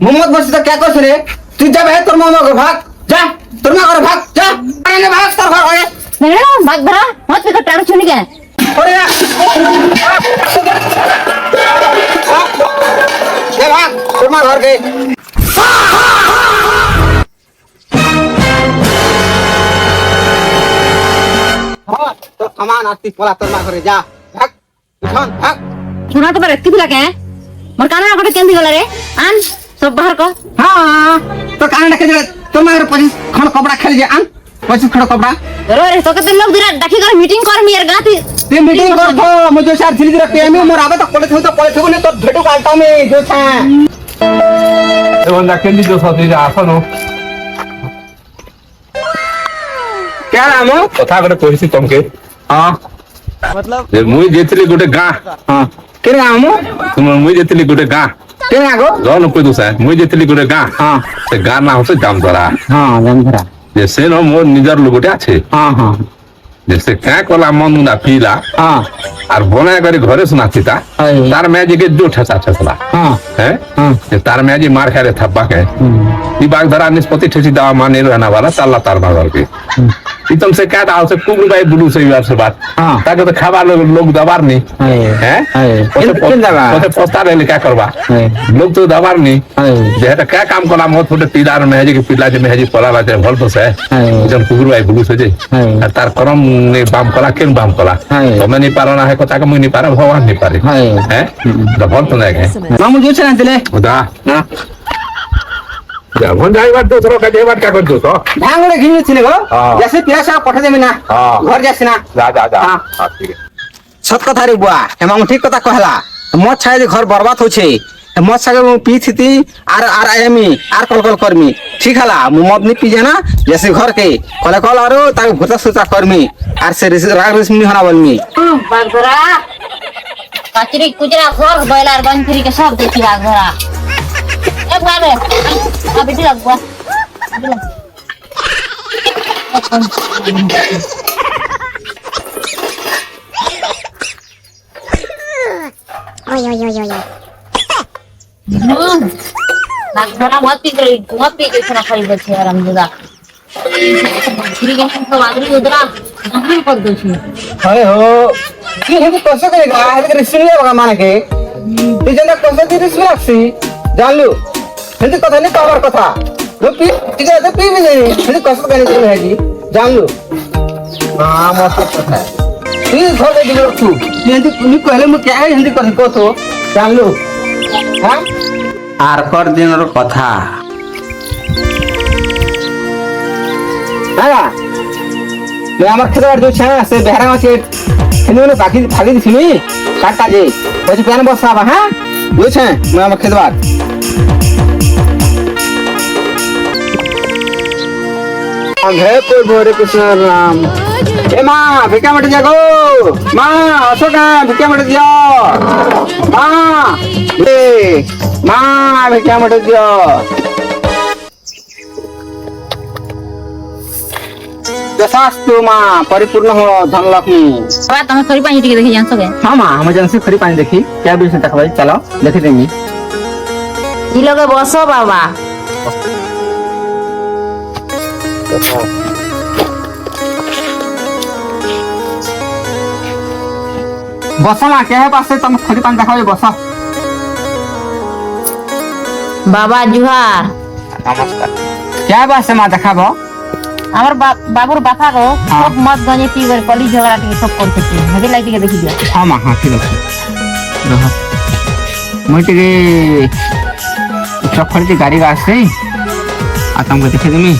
মোহাম্মদ বসে তো কে করছ রে তুই যাবে তোর মামা ঘর ভাগ যা তোর মা ঘর ভাগ যা আরে ভাগ তোর ঘর ওরে না ভাগ ধরা মত पे টাড় শুনি কে ওরে এ ভাগ তোর মা ঘর কে তো সামান আসতি পলা তোর মা ঘরে যা ভাগ উঠন ভাগ শোনা তো পারে কি লাগে মোর কানে আগতে কেন্দি গলা রে আন সব বাহার কর হ্যাঁ তো কানে কে তোর মা ঘরে 25 খড় কপড়া খেলি যে আন 25 খড় কপড়া রে তোকে তো লোক দিরা ডাকি করে মিটিং কর মিয়ার গাতি ते मीटिंग करतो मुझे सर धीरे धीरे पेमी मोर आबे तो कॉलेज ने तो भेटू कालता में जो छा ए बंदा केंदी जो साथी जा आसनो क्या नाम कथा करे कहिसी तमके हां मतलब जे मुई जेतली गोटे गां हां के नाम तुम मुई जेतली गोटे गां के नागो जौन कोइ दुसा मुई जेतली गोटे गां हां से गां ना होसे जामधरा हां जामधरा जे से न मोर निजर लोगटे আছে हां हां जैसे क्या कोला मन ना पीला हां और बना करे घरे सुनातीता तार में जे के जो ठसा ठसला हां हैं हां तार में जे मार खारे थप्पा के ई बाग धरा निष्पत्ति ठसी दावा माने रहना वाला ताला तार भागर के ई तुम से क्या दाव से कुगु भाई बुलू से यार से बात हां ताके तो खावा लोग दबार नहीं हैं किन दबा ओते पोस्ता ले क्या करबा लोग तो दबार नहीं जे तो क्या काम कोला मत फुटे पीलार में जे के पीला जे में जे पला बाते भल तो से जन कुगु भाई बुलू से जे तार करम ने बाम कोला केन बाम कोला तो मैं नहीं पारना है कथा के मुई नहीं पारा भगवान नहीं पारे हैं डबल तो नहीं है मामू जो छना दिले खुदा जा भन जाई बात दूसरो का जे बात का कर दो तो भांगड़े घिन छिने गो जैसे पियासा पठा देमे ना घर जासी ना जा जा जा हां ठीक है सत कथा रे बुआ हे मामू ठीक कथा कहला मत छाय जे घर बर्बाद हो छे मत सागे मु पी थी आर आर आमी आर कल करमी ठीक हला मु मत नहीं पी जाना जैसे घर के कल आरो ता भूता सुता करमी आर से राग रश्मि होना बोलमी बागधरा काचरी कुजरा घर बयलार बंथरी के सब देखी बागधरा एक बार अभी भी लगवा ओय ओय ओय ओय बागधरा मत पी के खाना खरीद छे आरामदादा बंथरी के सब आदमी उधरा नहीं कर दो छे अरे हो की हे कसो करेगा हे के रिश्ते बगा माने के तू जने कसो की रिश्ते रखसी जान लो हिंदी कथा नहीं पावर कथा लो पी ठीक है तो पी भी नहीं हिंदी कसो करे तो है जी जान लो हां मस्त कथा है तू घर दे दिलो तू हिंदी तू कहले मु क्या हिंदी कर को तो जान लो हां आर कर दिन रो कथा हां मैं আমার খেতবার जो छा से बेहरा में से हिंदी बाकी भागी दिनी काटा जे बजे पेन बसाबा हां जो छा मैं আমার খেতবার हे प्रभु हरे कृष्ण राम ए मां भिका मट जागो मां अशोका भिका मट दियो मां ए मां भिका मट दियो दशास्तु मां परिपूर्ण हो धन लक्ष्मी बाबा तुम खरी पानी टिके देखि जान सके हां मां हम जन से खरी पानी देखी क्या बिल से तकबाई चलो देखि देंगे ई लोगे बसो बाबा बसा ना क्या है पास से तुम खरी पानी देखाओ बसा बाबा जुहार नमस्कार क्या बात से मां देखाबो আমার বাবুর বাপা গো সব মদ গঞ্জে পি করে কলি ঝগড়া টিকে সব করতে হেদি লাগি টিকে দেখি দিয়া हां मां हां ठीक है रह মই টিকে चखरती गाड़ी का आसे आ तुमको देखे देमी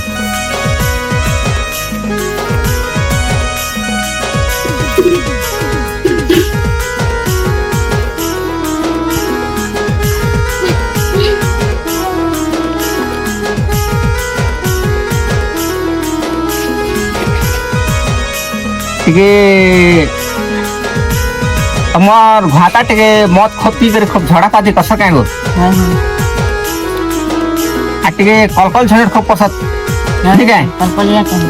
টিকে আমার ভাতা টিকে মদ খুব পি করে খুব ঝড়া কাজে কষ্ট কেন গো আর টিকে কলকল ঝড় খুব পছন্দ ঠিক আছে কলকলিয়া কেন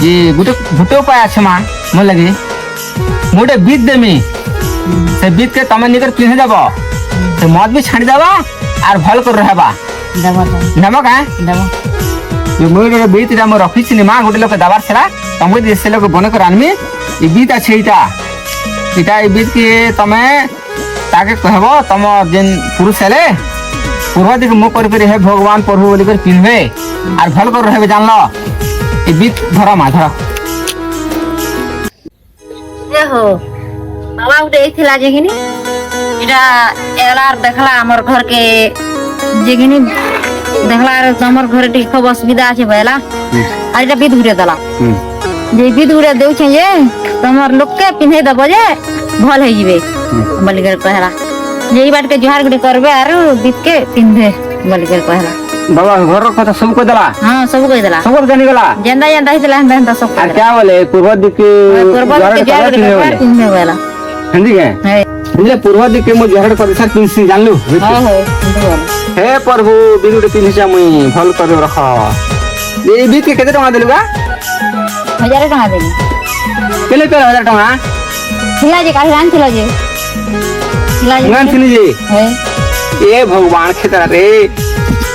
যে গুটে গুটে উপায় আছে মা মন লাগে মোটে বিদ দেমি से बीत के तमे निकर पिने जाबो से मद भी छाड़ी देबा আর ভাল করে রহবা দেবো নেব কাঁ দেবো মুই বিট এটা মু রখিছি মা গোটে লোক দাবার ছেড়া তুমি সে লোক বনে করে আনবি এই বিট আছে এটা এই বিট কি তুমি তাকে কহব তম যেন পুরুষ হেলে পূর্ব দিকে মুখ করে হে ভগবান প্রভু বলি করে পিনবে আর ভাল করে রহবে জানল এই বিট ধর মা ধর দেখো বাবা গোটে এইଥିଲା যে কিনি এটা এলার দেখলা আমার ঘরকে যে কিনি দেখলা আর তোমার ঘরে টিকে খুব অসুবিধা আছে বলা আর এটা বিদ ঘুরে দেলা যে বিদ ঘুরে দেউছে যে তোমার লোককে পিন্ধাই দেব যে ভাল হয়ে যাবে বলিकर कहला যে এই বাটকে জোহার গুড়ি করবে আর বিদকে পিন্ধে বলিकर कहला বাবা ঘর কথা সব কই দেলা হ্যাঁ সব কই দেলা সব জানি গলা যেন্দা যেন্দা হইছিল হেন্দা সব আর क्या बोले पूर्व दिके করবা জোহার গুড়ি করবে পিন্ধে বলা हिंदी के হ্যাঁ বুঝলে পূর্ব দিকে মু জহর করে সাথ পিনছি জানলু হ্যাঁ হ্যাঁ পিন্ধে বলা হে প্রভু বিনুটে পিনছা মুই ভাল করে রাখ এই বিট কে কেতে টাকা দেলু গা 1000 টাকা দেনি কেলে পে 1000 টাকা ଥିଲା ଯେ କାଲି ଆଣିଥିଲ ଯେ ଥିଲା ଯେ গান ছিলি যে ହେ এ ভগবান খেতরা রে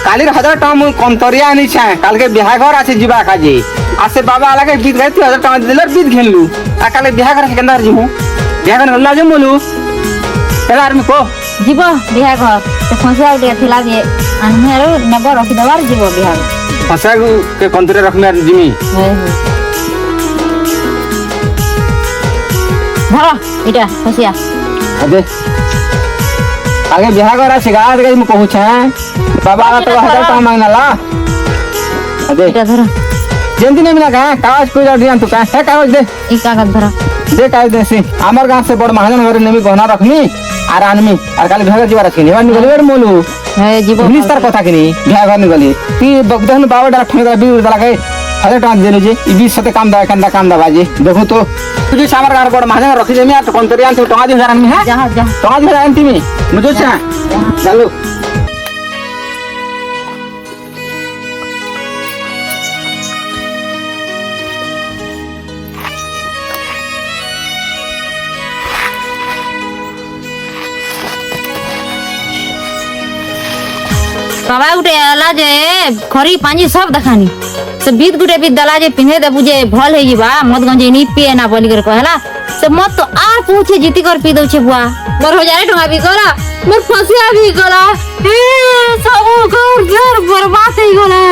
কালির 1000 টাকা মুই কন্তরিয়া আনিছা কালকে বিহাঘর আছে জিবা কাজে আসে বাবা আলাকে বিট গাইতি 1000 টাকা দিলে বিট ঘেনলু আর কালে বিহাঘর আছে কেন্দার জিমু বিহাঘর হল্লা যে মলু এলা আর কো ଯିବ ବିହା ଘର ସେ ଖସିଆ ଟିକେ ଥିଲା ଯେ ଆଣିବାରୁ ନେବ ରଖିଦେବାର ଯିବ ବିହା फसागु के कंतरे रखमे जिमी ହେ ଧର ଏଇଟା ଖସିଆ अबे आगे बिहाघर আছে গা আগে মু কহুছা বাবা আলা তো 1000 টাকা মাংনালা अबे ଏଇଟା ଧର जेंती ने मिला का कागज कोई दिया तू का है कागज दे এই কাগজ ধର दे कागज दे से हमर गांव से बड़ महाजन घर नेमी गहना रखनी আর আনমি আর কালি বিহাঘর যাবার আছে নিবান নিগলি মোলু ହେ ଯିବ পুলিশ তার কথা কিনি বিহাঘর নিগলি তুই বগদহন বাবা ডালা ঠেঙ্গা বি ডালা কে 1000 টাকা দেলু যে ই 20 সাথে কাম দা বাজে দেখো তো তুই সামার গার বড় महाजन रखি দেমি আর কোনতরি আনতে টাকা 2000 আনমি হ্যাঁ ଯାହା ଯାହା টাকা 2000 আনতি মি বুঝছস চালু बाबा गुटे आला जे खरी पांजी सब देखानी से बीत गुटे बीत दला जे पिन्हे दे बुझे भल हे जीवा मत गंजे नी पिए ना बोली कर कहला से मत तो आ पूछे जीती कर पी दउछे बुआ मोर 1000 टका भी गला मोर फसिया भी गला ए सब घर घर बर्बाद हे गला